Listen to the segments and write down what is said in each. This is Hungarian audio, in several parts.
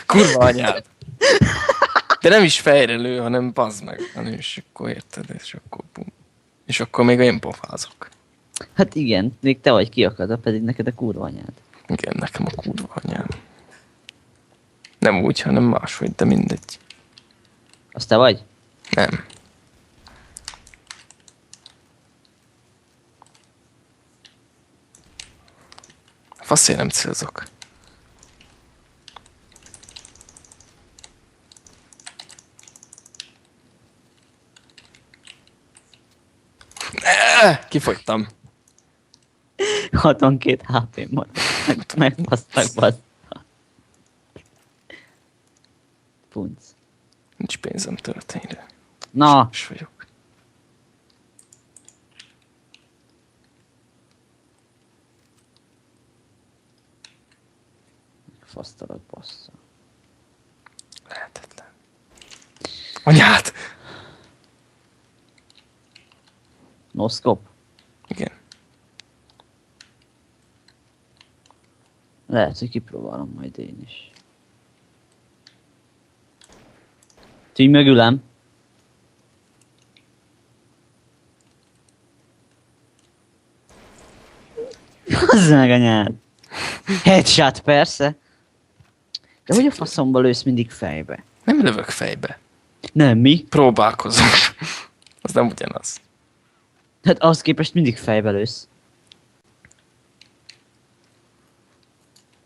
Kurva anyád. De nem is fejre lő, hanem bazd meg. Hanem és akkor érted, és akkor bum. És akkor még én pofázok. Hát igen, még te vagy kiakadva, pedig neked a kurva anyád. Igen, nekem a kurva anyám. Nem úgy, hanem máshogy, de mindegy. Az te vagy? Nem. Faszért nem célzok. Kifogytam. 62 HP maradt. Megbasztak, baszt. Punc. Nincs pénzem töltényre. Na, És vagyok. fasztalak, bassza. Lehetetlen. Anyád! Noszkop? Igen. Lehet, hogy kipróbálom majd én is. Tűnj mögülem. Az meg anyád. Headshot persze. De hogy a faszomba lősz mindig fejbe? Nem lövök fejbe. Nem, mi? Próbálkozom. Az nem ugyanaz. Hát ahhoz képest mindig fejbe lősz.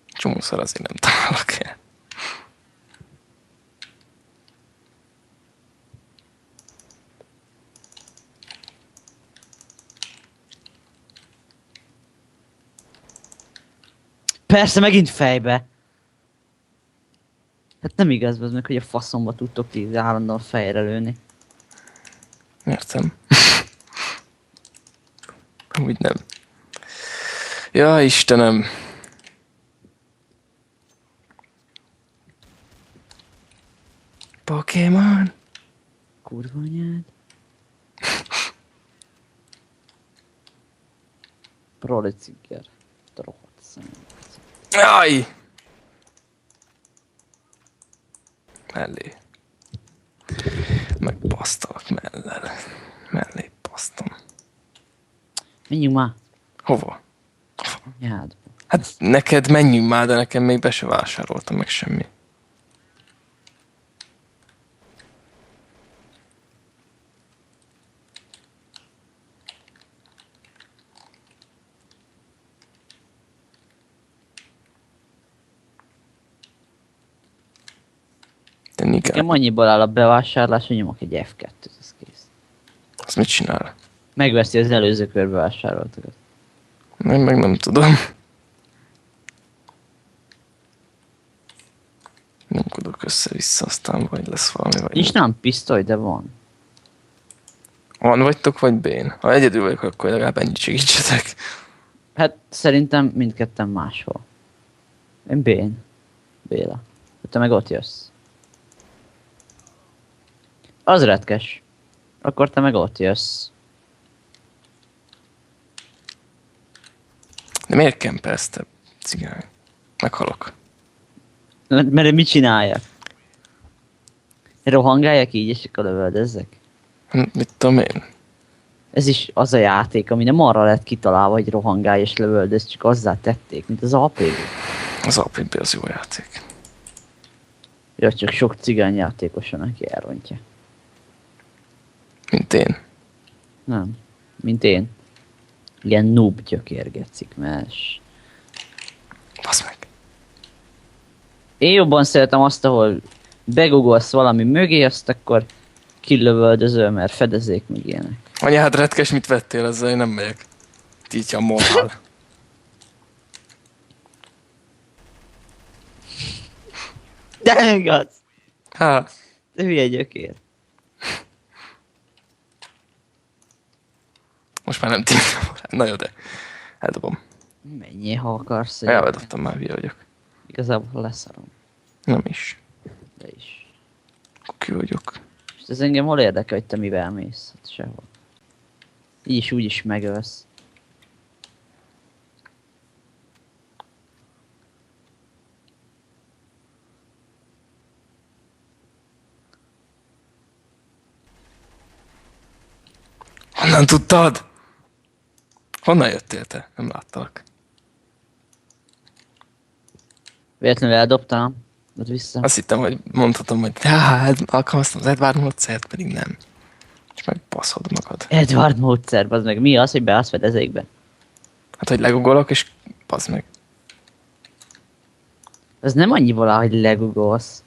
Csomószor azért nem találok el. Persze, megint fejbe. Hát nem igaz az meg, hogy a faszomba tudtok ti állandóan fejre lőni. Értem. Úgy nem. Ja, Istenem. Pokémon. Kurva anyád. Proli cigger. Te rohadt szemem. Jaj! Mellé. Megbasztalak mellel. Mellé basztam. Menjünk már. Hova? Anyád. Hát neked menjünk már, de nekem még be se vásároltam meg semmi. De Nekem annyiból áll a bevásárlás, hogy nyomok egy F2-t, ez kész. Az mit csinál? Megveszi az előző körbe vásároltakat. Én meg nem tudom. Nyomkodok össze-vissza, aztán vagy lesz valami, vagy Nincs nem. nem pisztoly, de van. Van vagytok, vagy bén? Ha egyedül vagyok, akkor legalább ennyit segítsetek. Hát szerintem mindketten máshol. Én Bén. Béla. Te meg ott jössz. Az retkes. Akkor te meg ott jössz. De miért kempelsz te, cigány? Meghalok. Mert én mit csináljak? Rohangáljak így, és akkor lövöldözzek? Mit tudom én? Ez is az a játék, ami nem arra lett kitalálva, hogy rohangálj és lövöldöz, csak azzá tették, mint az APB. Az APB az jó játék. Ja, csak sok cigány játékosan, aki elrontja. Mint én. Nem. Mint én. Ilyen noob gyökérgetszik, mert... Basz meg. Én jobban szeretem azt, ahol begugolsz valami mögé, azt akkor kilövöldözöl, mert fedezék meg ilyenek. Anyád retkes, mit vettél ezzel? Én nem megyek. Títja a morál. De nem igaz! Há, De hülye gyökér. most már nem títja a morál. Na jó, de eldobom. Menjél, ha akarsz. Elvedettem már, hülye vagyok. Igazából leszarom. Nem is. De is. Akkor ki vagyok. És ez engem hol érdekel, hogy te mivel mész? Hát sehol. Így is úgy is megölsz. Honnan tudtad? Honnan jöttél te? Nem láttalak. Véletlenül eldobtam. Ott vissza. Azt hittem, hogy mondhatom, hogy hát alkalmaztam az Edward módszert, pedig nem. És megbaszod magad. Edward módszer, az meg mi az, hogy beállsz fedezékbe? Hát, hogy legugolok, és bazd meg. Ez nem annyi valahogy legugolsz.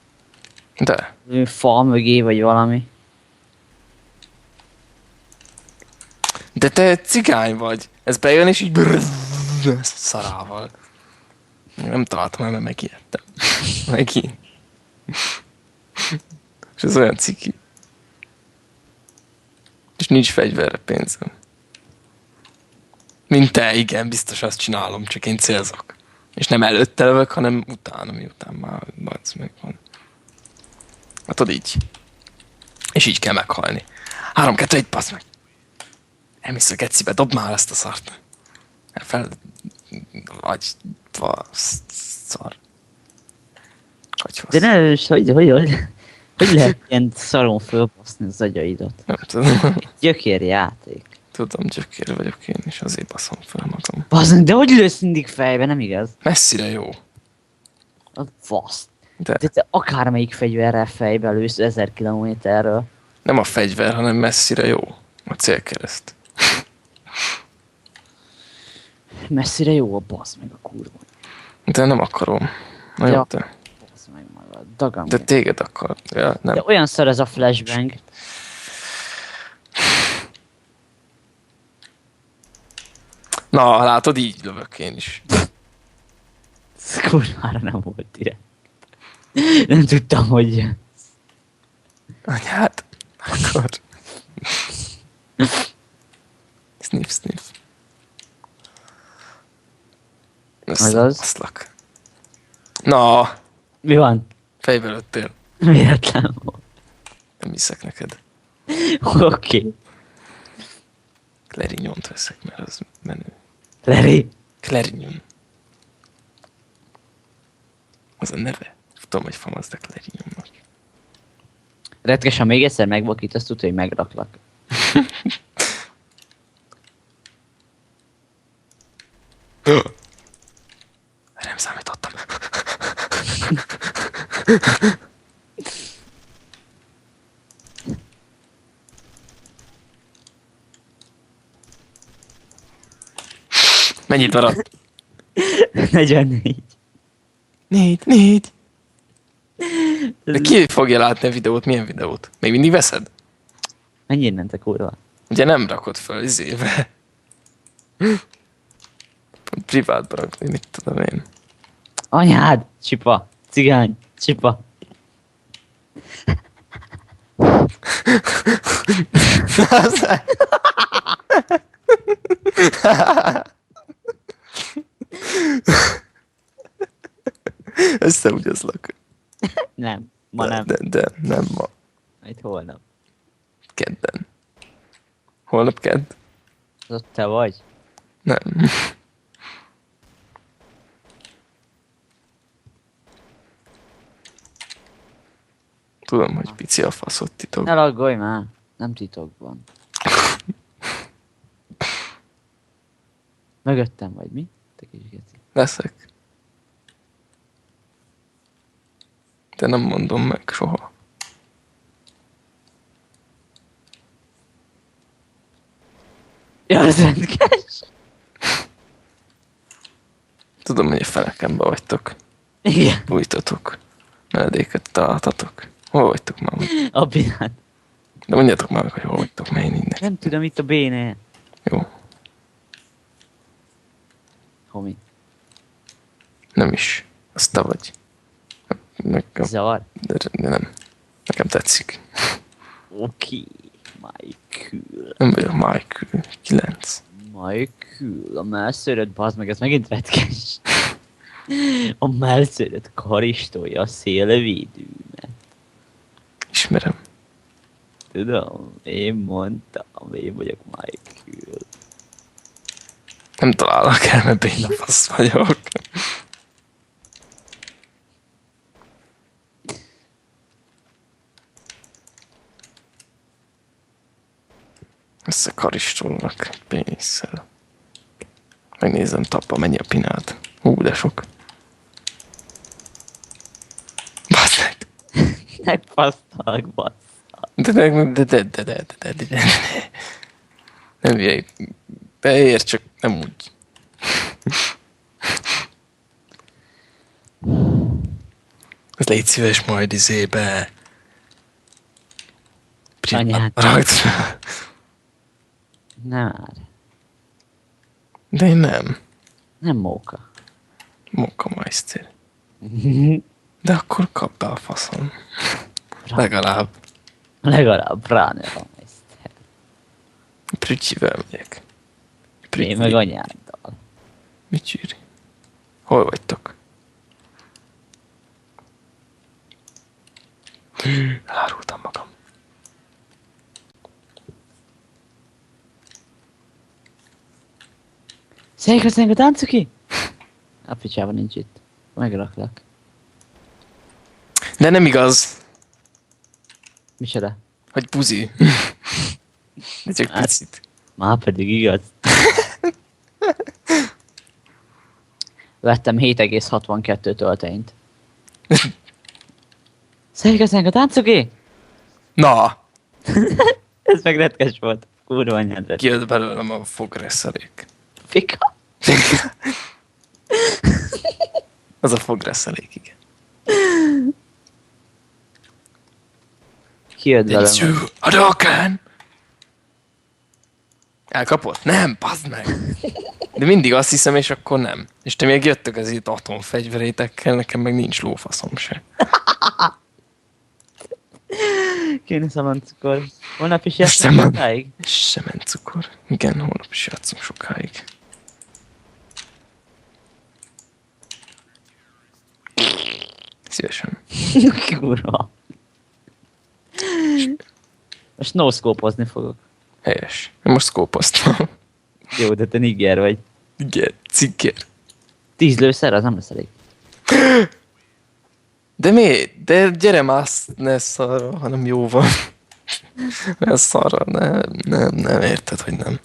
De. Fa mögé, vagy valami. De te cigány vagy. Ez bejön, és így szarával. Nem találtam el, mert megijedtem. Megint. És ez olyan ciki. És nincs fegyverre pénzem. Mint te, igen, biztos azt csinálom, csak én célzok. És nem előtte lövök, hanem utána, miután már badsz meg van. Hát tudod így. És így kell meghalni. 3, 2, 1, passz meg. Elmész a gecibe, dobd már ezt a szart. Fel... Vagy... Szar. De ne, és hogy lehet ilyen szaron fölbaszni az agyaidat? Nem tudom. Gyökér játék. Tudom, gyökér vagyok én, és azért baszom fel magam. Bazdmeg, de hogy lősz mindig fejbe, nem igaz? Messzire jó. A fasz. De De te akármelyik fegyverrel fejbe lősz 1000 kilométerről. nem a fegyver, hanem messzire jó. A célkereszt. Messzire jó a basz meg a kurva. De nem akarom. Na jó, Ja. de. Basz meg magad. Dagam. De téged akar. Ja, nem. De olyan szar ez a flashbang. Na, látod, így lövök én is. Ez kurvára nem volt direkt. Nem tudtam, hogy... Anyád. Akkor. Sniff, sniff. Azaz. Összebaszlak. Na, Mi van? fejbe lőttél. Véletlen volt. Nem hiszek neked. Oké. Clarignont veszek, mert az menő. Larry. Clarignon. Az a neve. Tudom, hogy famadsz, de Clarignonnak. Retkes, ha még egyszer megvakítasz, tudja, hogy megraklak. Nem számítottam. Mennyit maradt? 44. 4. De ki fogja látni a videót? Milyen videót? Még mindig veszed? Mennyi innen te kurva? Ugye nem rakod föl izébe. Privátba rakni, mit tudom én. Anyád! Csipa! Cigány! Csipa! Összeugyazlak. Nem. Ma nem. De nem ma. Majd holnap. Kedden. Holnap kedd? Az ott te vagy? Nem. Tudom, hogy pici a faszot titok. Ne laggolj már! Nem titokban. Mögöttem vagy, mi? Te kis geci. Leszek. De nem mondom meg soha. Ja, ez rendkes! Tudom, hogy a fenekembe vagytok. Igen. Bújtatok. Menedéket találtatok. Hol vagytok már? A binát. De mondjátok már meg, hogy hol vagytok, mert én innen. Nem tudom, itt a béne. Jó. Homi. Nem is. Az te vagy. Nekem, Zavar. de nem. Nekem tetszik. Oké. Michael. Nem vagyok Michael. 9. Michael. A melszöröd, bazd meg, ez megint retkes. A melszöröd karistolja a szélvédőmet. Ismerem. Tudom, én mondtam, én vagyok Michael. Nem találok el, mert béna fasz vagyok. Összekaristolnak pénisszel. Megnézem, tappa, mennyi a pinát. Hú, de sok. Basz meg! Megpasztalak, bassz. De. Nem üljék. Beér, csak nem úgy. Ez légy szíves majd izébe. Anyád. Ragd. Nem már. De én nem. Nem móka. Mokameister. De akkor kap be a faszom. Legalább. Legalább ráne van ezt. Prücsivel megyek. Én meg anyáddal. Mit csíri? Hol vagytok? Elárultam magam. Székre a táncuki? A picsában nincs itt. Megraklak. De nem igaz, Micsoda? hogy buzi. De csak Hát. picit. Már pedig igaz. Vettem 7,62 töltenyt. Székre a táncuki? Na! Ez meg retkes volt. Kurva anyád. Kijött belőlem a fogreszelék. Fika? Az a fogreszelék, igen. Kijött velem. It's you, Hadouken! Elkapott? Nem, bazd meg! De mindig azt hiszem, és akkor nem. És te még jöttök az itt atomfegyverétekkel, nekem meg nincs lófaszom se. Kéne szamancukor. Holnap is Most játszom nem- sokáig? Semen cukor. Igen, holnap is játszunk sokáig. Szívesen. Kurva. Most no-scope-ozni fogok. Helyes. Én most szkópoztam. Jó, de te nigger vagy. Igen, cikker. 10 lőszer, az nem lesz elég. De mi? De gyere már, ne szarra, hanem jó van. Ne szarra, nem érted, hogy nem.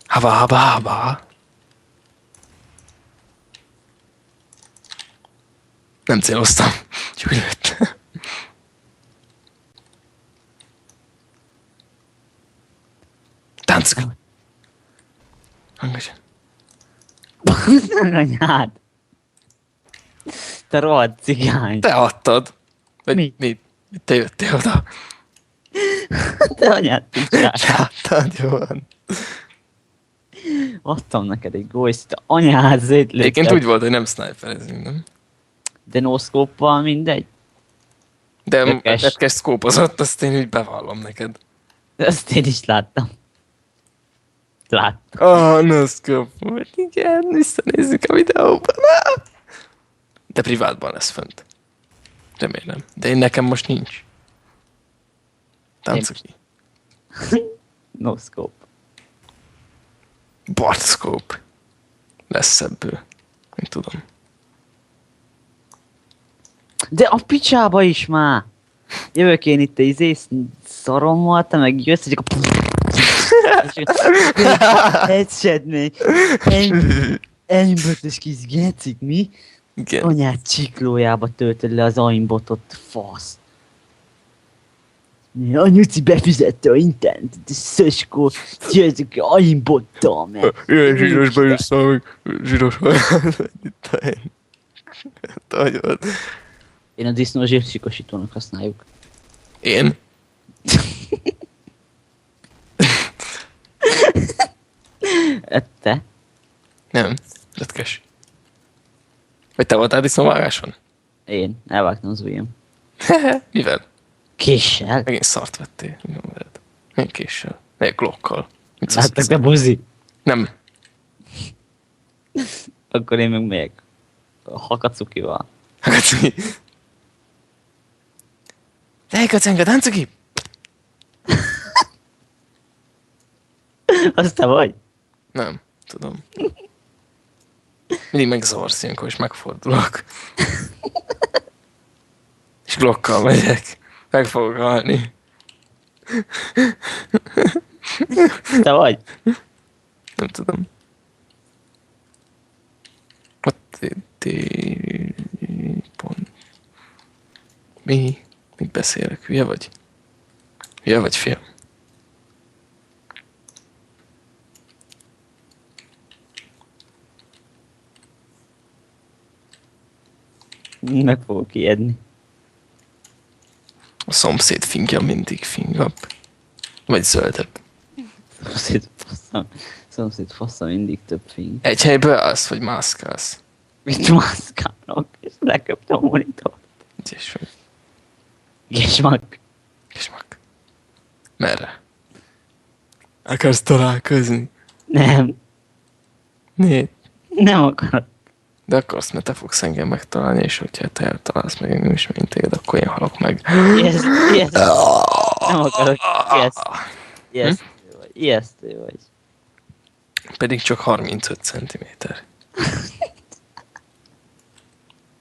Haba. Nem céloztam. Csak úgy lőttem. Táncok. Hangosan. Anyád. Te rohadt cigány. Te adtad. Vagy Mi? mi? Te jöttél oda. Te anyád picsál. Te adtad, jó van. Adtam neked egy gólyszit, a anyád Egyébként szétlőtted. úgy volt, hogy nem sniperezünk, nem? De no-scope-val mindegy. De Tökes. Retkes szkópozott, azt én úgy bevallom neked. De azt én is láttam. Láttam. No scope. Igen, visszanézzük a videóban. De privátban lesz fönt. Remélem. De én nekem most nincs. Táncoki. No-scope. Bart scope. Lesz ebből. Én tudom. De a picsába is már! Jövök én itt szarommal, te meg jössz, hogy headshot még. Aimbotos kis gecik, mi? Igen. Anyád csiklójába töltöd le az aimbotot, fasz. A nyuci befizette a internet, de szöskó, jöttök aimbottal, meg. Ilyen zsíros bejössz, meg zsíros. Itt a én. Nagyon. Én a disznó zsírsikosítónak használjuk. Én? Te? Nem. Retkes. Vagy te voltál disznóvágáson? Én. Elvágtam az ujjam. Mivel? Késsel? Megint szart vettél. Mi van veled? Milyen késsel? Milyen glockkal? Mit szólsz Láttak, hozzá? te buzi? Nem. Akkor én meg megyek. A hakacukival. Hakacuki. Te kacenga, táncuki! Az te vagy? Nem, tudom. Mindig megzavarsz ilyenkor, és megfordulok. És glockkal megyek. Meg fogok halni. Te vagy? Nem tudom. Ott pont. Mi? Mit beszélek? Hülye vagy? Hülye vagy, fiam? Meg fogok ijedni. A szomszéd fingja mindig fingabb. Vagy zöldebb. Szomszéd fassa mindig több fény. Egy helyből állsz, vagy mászkálsz? Mit mászkálok, és leköptem a monitort. És vagy. Gesmak. És meg. Merre? Akarsz találkozni? Nem, Miért? nem akarok. De akarsz, mert te fogsz engem megtalálni, és hogyha te eltalálsz meg engem is, mint téged, akkor én halok meg. Yes. Nem akarok. Ijesztő vagy. Pedig csak 35 centiméter.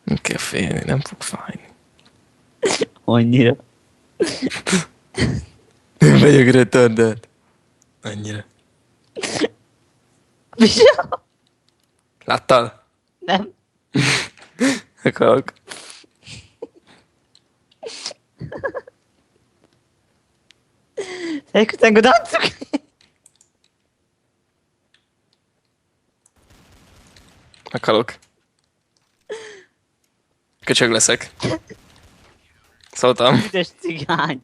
Nem kell félni, nem fog fájni. Annyira. Nem vagyok retardált. Annyira. Láttál? Nem. Akarok. Elkötenged adszuk. Meghalok. Köcsög leszek. Szóltam. Üdes cigány.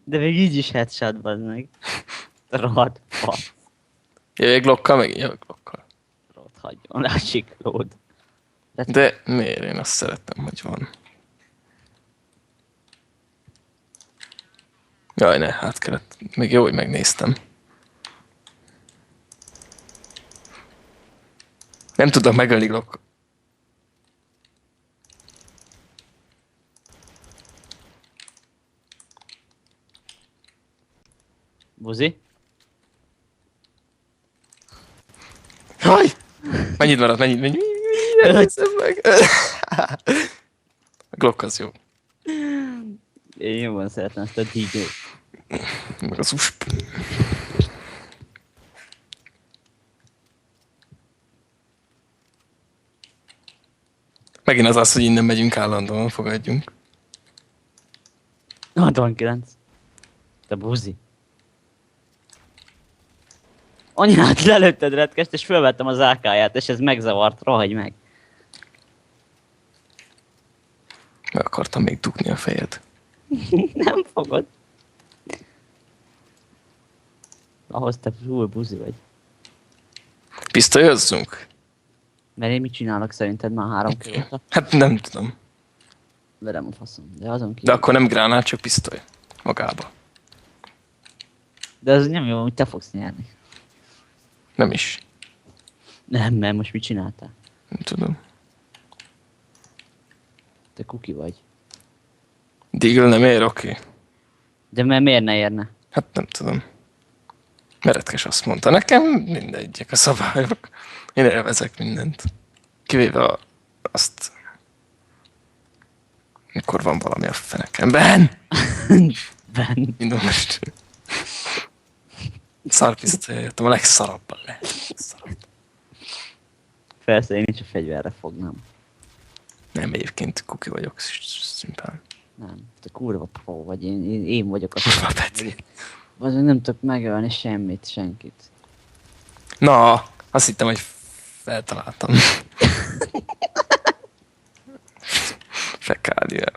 De még így is headshot, bazd meg. Rohadt fasz. Jöjjek Glockkal, meg jövök Glockkal. Rohadt hagyjon le a siklód. De miért? Én azt szerettem, hogy van. Jaj, ne, hát kellett. Még jó, hogy megnéztem. Nem tudok megölni Glockkal. Buzi? Jaj! Mennyit maradt, mennyit? Nézzem meg. A Glock az jó. Én jobban szeretem ezt a DJ-t. Meg az USP. Megint az, hogy innen megyünk állandóan, fogadjunk. 69. Te buzi. Anyát lelőtted retkest, és fölvettem az AK-ját, és ez megzavart, rohagy meg. Meg akartam még dugni a fejed. Nem fogod. Ahhoz te full buzi vagy. Pisztolyozzunk? Mert én mit csinálok szerinted már 3 kilóta? Hát nem tudom. Verem a faszom, de azon De kívül. akkor nem gránát, csak pisztoly. Magába. De az nem jó, hogy te fogsz nyerni. Nem is. Nem, mert most mit csináltál? Nem tudom. Te kuki vagy. Deagle nem ér, oké. De mert miért ne érne? Hát nem tudom. Meretkes azt mondta. Nekem mindegyek a szabályok. Én élvezek mindent. Kivéve azt... Mikor van valami a fenekemben. Ben. Indul most. Szarpisztolyra jöttem, a legszarabban lehet. Szarabb. Persze, én is a fegyverre fognám. Nem, egyébként kuki vagyok, szimpán. Nem, te kurva pro vagy, én vagyok az. Kurva Peti. Az nem tudok megölni semmit, senkit. Na, azt hittem, hogy feltaláltam. Fekália.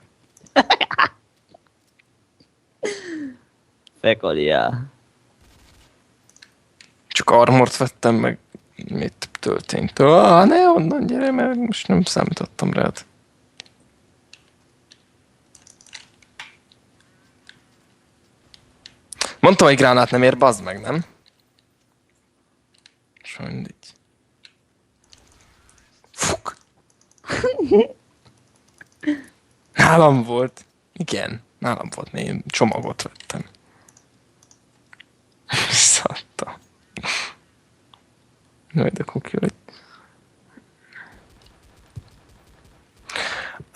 Fekaliá. Csak armort vettem, meg mit történt. Ne onnan gyere, mert most nem számítottam rád. Mondtam, hogy gránát nem ér, bazd meg, nem? Sajnos mindegy. Fuk! Nálam volt. Igen, nálam volt, mert én csomagot vettem. Visszaadtam. Jaj, de kuki vagy.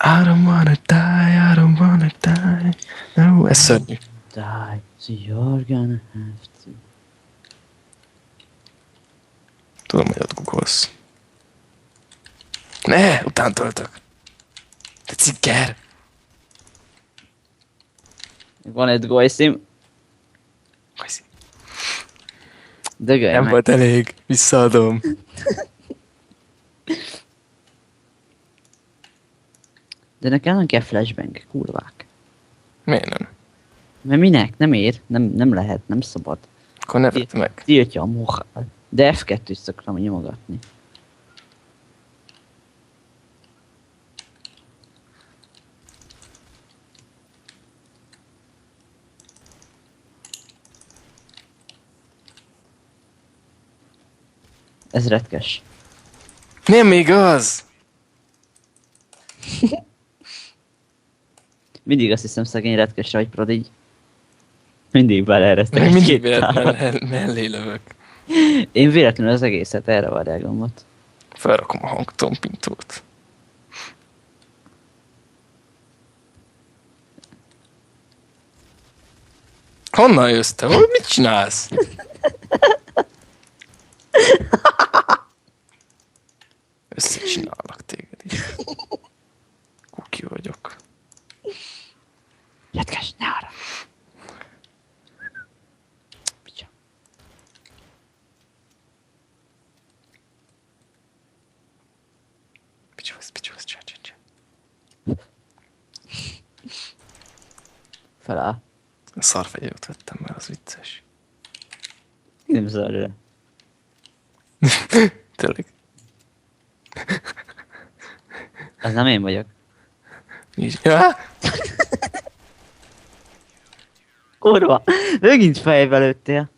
I don't wanna die, I don't wanna die. No, Ez szörnyű. Die, so you're gonna have to. Tudom, hogy ott googolsz. Ne, utántöltök. Te cikker. Van egy gojszim, Köszi. dögölj Nem meg. volt elég, visszaadom. De nekem nem kell flashbang, kurvák. Miért nem? Mert minek? Nem ér, nem lehet, nem szabad. Akkor ne vedd meg. Tiltja a mohát. De F2-t szoktam nyomogatni. Ez retkes. Nem igaz! Mindig azt hiszem szegény retkesre, hogy prodigy. Mindig beleeresztek egy Mindig két tárat. véletlenül mellé lövök. Én véletlenül az egészet erre várják gombot. Felrakom a hangtompintót. Honnan jössz te? Hogy mit csinálsz? Összecsinálok téged is. Kuki vagyok. Retkes, ne arra! Picsa. Picsasz, csá. Feláll. A szarfegyőt vettem, mert az vicces. Nem szarra. Tényleg. Az nem én vagyok. Így. Ja? Kurva! Megint fejbe lőttél.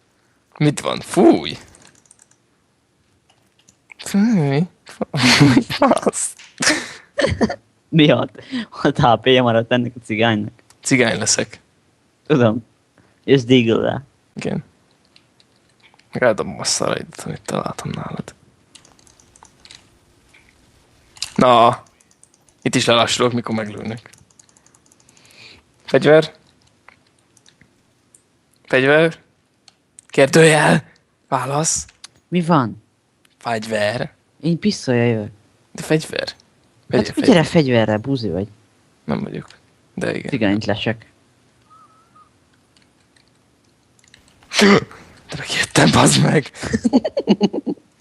Mit van? Fúj! Fúj! Fasz! Miatt? 6 HP-je maradt ennek a cigánynak. Cigány leszek. Tudom. És Deagle rá. Igen. Rádom a szaraidat, amit találtam nálad. Na! Itt is lelassulok, mikor meglőnek. Fegyver? Fegyver? Kérdőjel? Válasz? Mi van? Fegyver? Én pisztolya jövök. De fegyver? Hát gyere fegyverre, buzi vagy. Nem vagyok. De igen. Cigányt lesek. De megjöttem, bazd meg!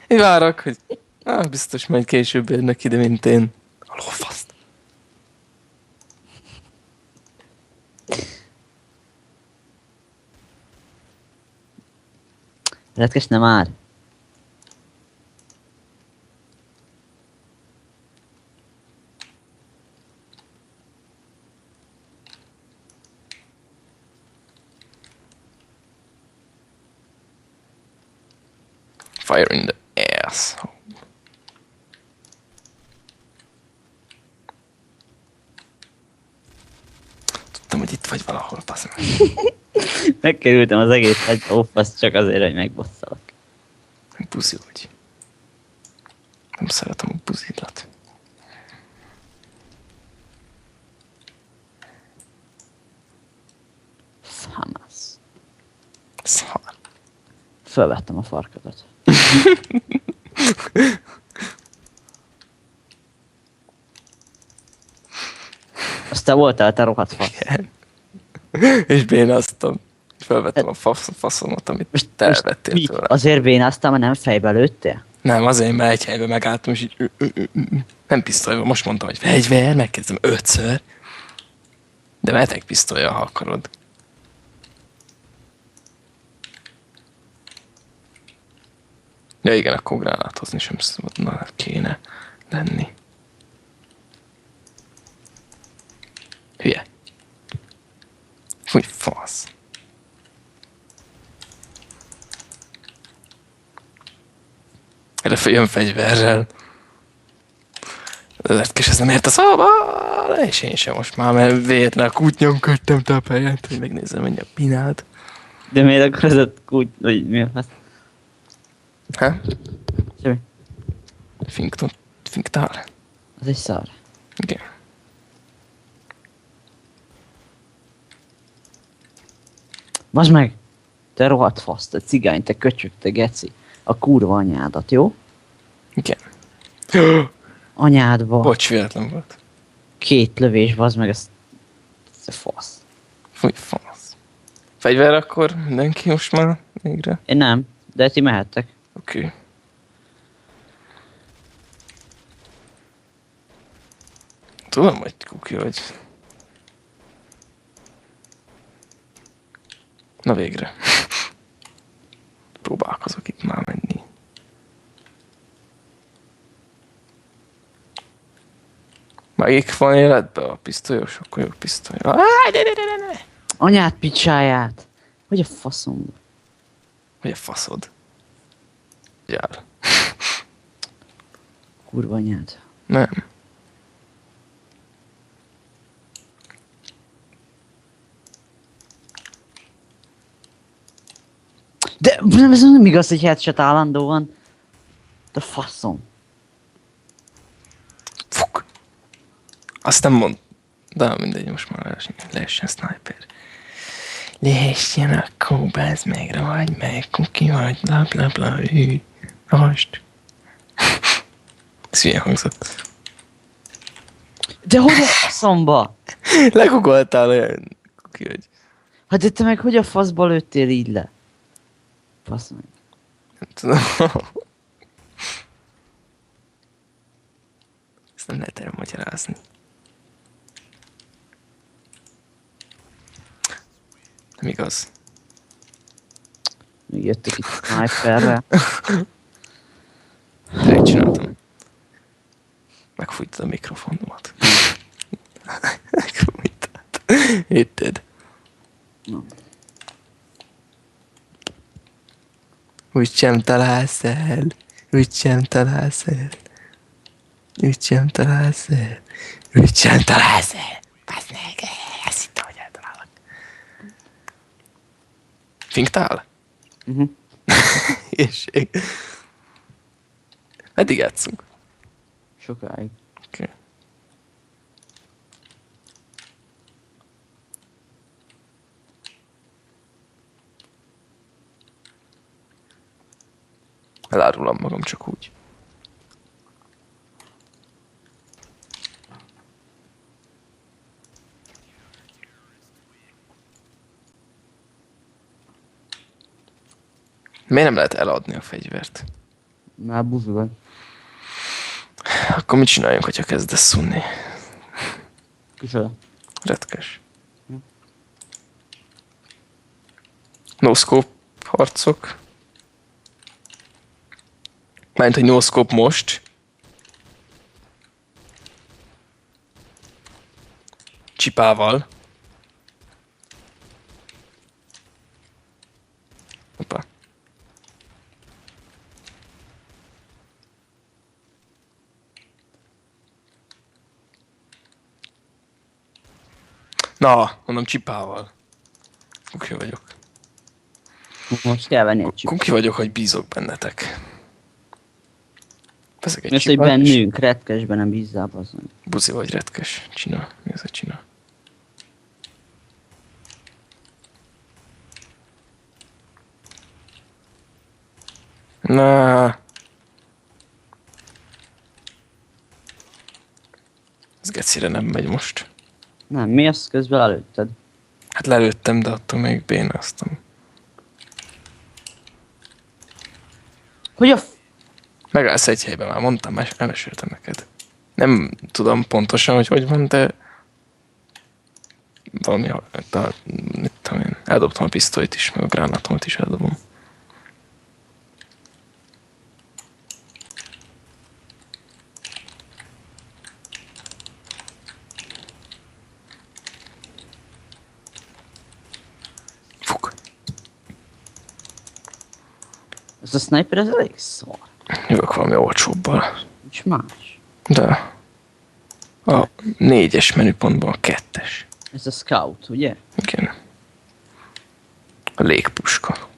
Én várok, hogy... biztos majd később érnek ide, mint én. A lófaszt. Retkes, nem már. Fire in the ass. Tudtam, hogy itt vagy valahol, bazd meg. Megkerültem az egész egy ófasz csak azért, hogy megbosszalak. Buzi vagy. Nem szeretem a buzidat. Szamasz. Szar. Fölvettem a farkadat. Azt te voltál, te rohadt fasz. És bénáztam. És felvettem a faszomat, amit te elvettél Mi? tőle. Azért bénáztam, mert nem fejbe lőttél? Nem, azért, mert egy helyben megálltam, és így... Nem pisztolyban, most mondtam, hogy fegyver, megkezdem 5-ször. De mehetek pisztolya, ha akarod. Ja igen, akkor gránátozni sem szabadna, kéne lenni. Hülye. Fúj, fasz. Erre följön fegyverrel. Retkes, ez nem ért a szóba, és én sem most már, mert véletlen a kútnyomködtem tapáját, hogy megnézem, hogy a pinád. De miért akkor ez a kút, vagy mi a fasz? Ha? Semmi. Finktál? Az egy szar. Igen. Bazd meg! Te rohadt fasz, te cigány, te köcsög, te geci. A kurva anyádat, jó? Igen. Anyádba. Bocs, véletlen volt. 2 lövés, bazd meg, ez a fasz. Fúj, fasz. Fegyver akkor mindenki most már végre? Én nem, de ti mehettek. Oké. Okay. Tudom, hogy kuki vagy. Na végre. Próbálkozok itt már menni. Melyik van életben? A pisztolyos? Akkor jó pisztoly. Ne. Anyád picsáját! Hogy a faszom? Hogy a faszod? Jár. Kurva anyád. Nem. De ez nem igaz, hogy headshot állandóan. De faszom. Fuk. Azt nem mond. De mindegy, most már lehessen sniper. Lehessen akkor, bázd meg, vagy meg, kuki vagy, bla bla bla, most. Ez milyen hangzott? De hogy a faszomba? Legugoltál olyan kuki vagy. Hát de te meg hogy a faszba lőttél így le? Faszom. Nem tudom. Ezt nem lehet elmagyarázni. Nem igaz. Még jöttek itt sniperre. Direkt csináltam. Megfújtad a mikrofonomat. Megfújtad. Hitted? No. Úgysem találsz el. Úgysem találsz el. Úgysem találsz el. Úgysem találsz el. Baszd meg. Azt hittem, hogy eltalálok. Finktál? Érség. Eddig játszunk. Sokáig. Oké. Okay. Elárulom magam csak úgy. Miért nem lehet eladni a fegyvert? Már buzi vagy. Akkor mit csináljunk, hogyha kezdesz szunni? Kicsoda. Retkes. No scope harcok. Mármint, hogy no scope most. Csipával. Hoppá. Na, mondom csipával. Kuki vagyok. Most kell venni egy csipát. Kuki vagyok, hogy bízok bennetek. Veszek egy Mi az, hogy csipát, és bennünk, retkesben nem bízzál, bazdmeg. buzi vagy retkes. Csina. Mi az a csina? Na. Ez gecire nem megy most. Nem, mi azt közben előtted? Hát lelőttem, de attól még bénáztam. Hogy a Megállsz egy helyben, már mondtam, elmeséltem neked. Nem tudom pontosan, hogy van, de valami, mit tudom én, eldobtam a pisztolyt is, meg a gránátomat is eldobom. Fuk. Ez a sniper, ez elég szar. Jövök valami olcsóbbal. Nincs más. De a 4-es menüpontban a 2-es. Ez a scout, ugye? Igen. A légpuska.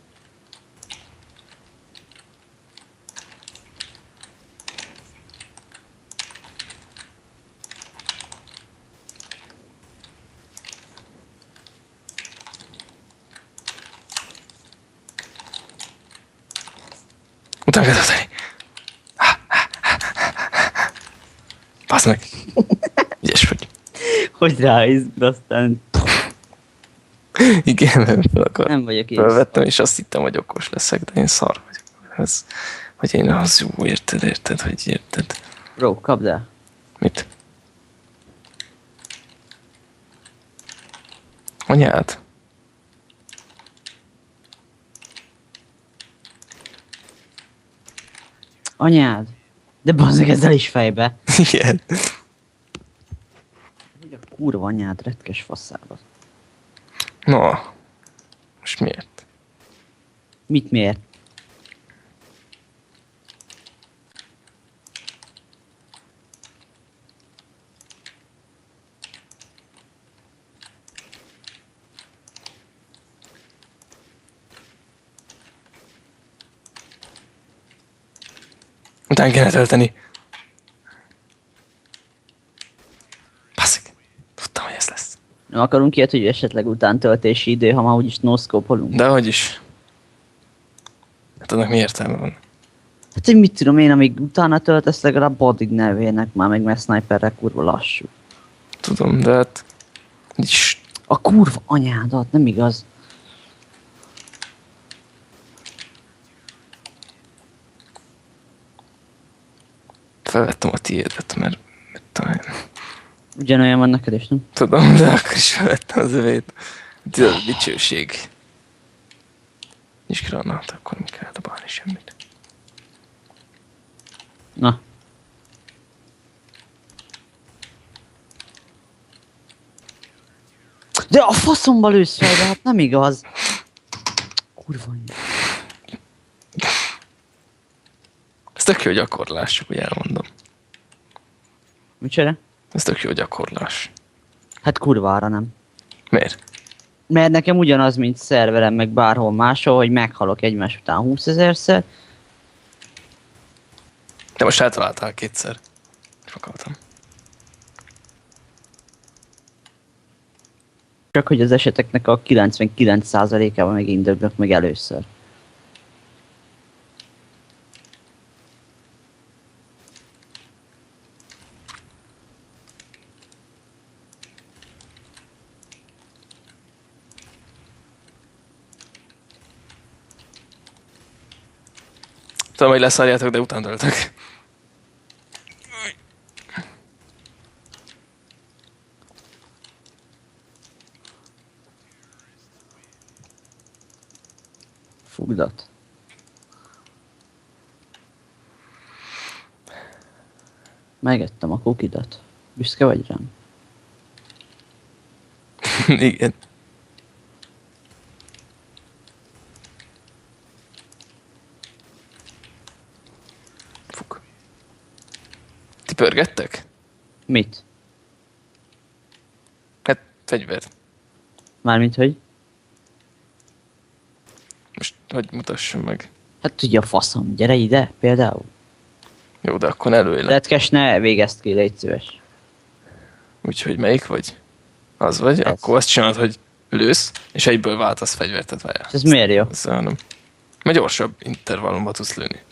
Utána kell tölteni. Baszd meg. Ügyes vagy. Hogy ráizd, aztán Igen, mert fel akar. nem vagyok én. Felvettem, és azt hittem, hogy okos leszek, de én szar vagyok. Ez, hogy én az jó, érted, hogy érted. Bro, kapd el. Mit? Anyád? Anyád. De bazzeg ezzel is fejbe. Igen. Hogy a kurva anyád, retkes faszába. No. Most miért? Mit miért? Után kéne tölteni. Basszik. Tudtam, hogy ez lesz. Nem akarunk ilyet, hogy esetleg utántöltési idő, ha már úgyis no-scope-olunk. De hogy is. Hát annak mi értelme van? Hát hogy mit tudom én, amíg utána töltesz, legalább addig ne vélnek már meg, mert sniperre kurva lassú. Tudom, de hát... Is. A kurva anyádat, nem igaz? Felvettem a tiédet, mert talán... Ugyanolyan van neked is, nem? Tudom, de akkor is felvettem az övét. Ez a dicsőség. Nincs granát, akkor nem kell dobálni semmit. Na. De a faszomba lősz fel, de hát nem igaz. Kurva anyja. Ez tök jó gyakorlás, csak úgy elmondom. Micsoda? Ez tök jó gyakorlás. Hát kurvára nem. Miért? Mert nekem ugyanaz, mint szerverem, meg bárhol máshol, hogy meghalok egymás után 20 000-szer. De most eltaláltál kétszer. Akartam. Csak hogy az eseteknek a 99%-ában megint döglök meg először. Tudom, hogy leszárjátok, de után töltök. Fugdat. Megettem a kukidat. Büszke vagy rám? Igen. Fuk. Ti pörgettek? Mit? Hát fegyvert. Mármint hogy? Most hogy mutassam meg. Hát tudja a faszom, gyere ide például. Jó, de akkor előélem. Retkes, ne végezd ki, légy szíves. Úgyhogy melyik vagy? Az vagy? Ez. Akkor azt csinálod, hogy lősz, és egyből váltasz fegyvert, tehát várjál. Ez miért jó? Ezzel nem. Mert gyorsabb intervallumban tudsz lőni.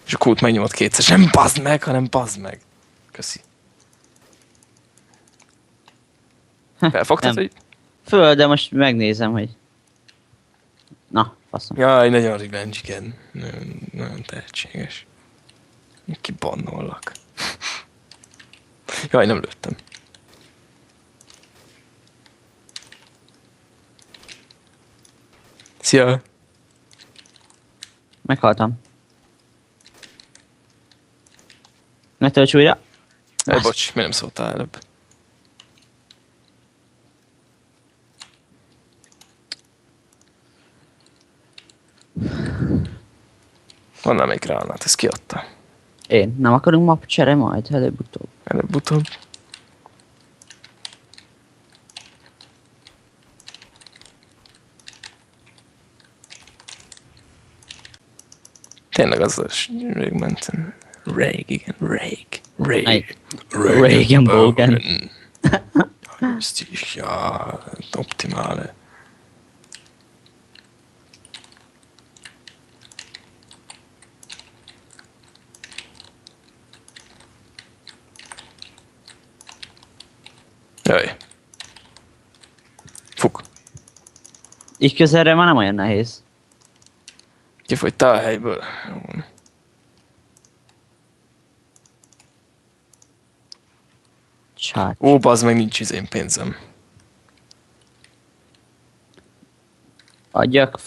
És a kút megnyomod kétszer. Nem bazd meg, hanem bazd meg. Köszi. Felfogtad, nem. hogy... Föl, de most megnézem, hogy... Na, faszom. Jaj, nagyon revenge, igen. Nagyon tehetséges. Kibannollak. Jaj, nem lőttem. Szia! Meghaltam. Ne tölts újra. Bocs, miért nem szóltál előbb? Van még gránát, ezt kiadta. Én. Nem akarunk map csere majd, előbb-utóbb. Előbb-utóbb. Tényleg az rég mentem. Rég, igen, rég. Regenbogen. Just is, ja, optimale. Jöjj. Fuk. Így közelre már nem olyan nehéz. Kifogytál a helyből. Csát. Ó, bazd meg, nincs pénzem. Adjak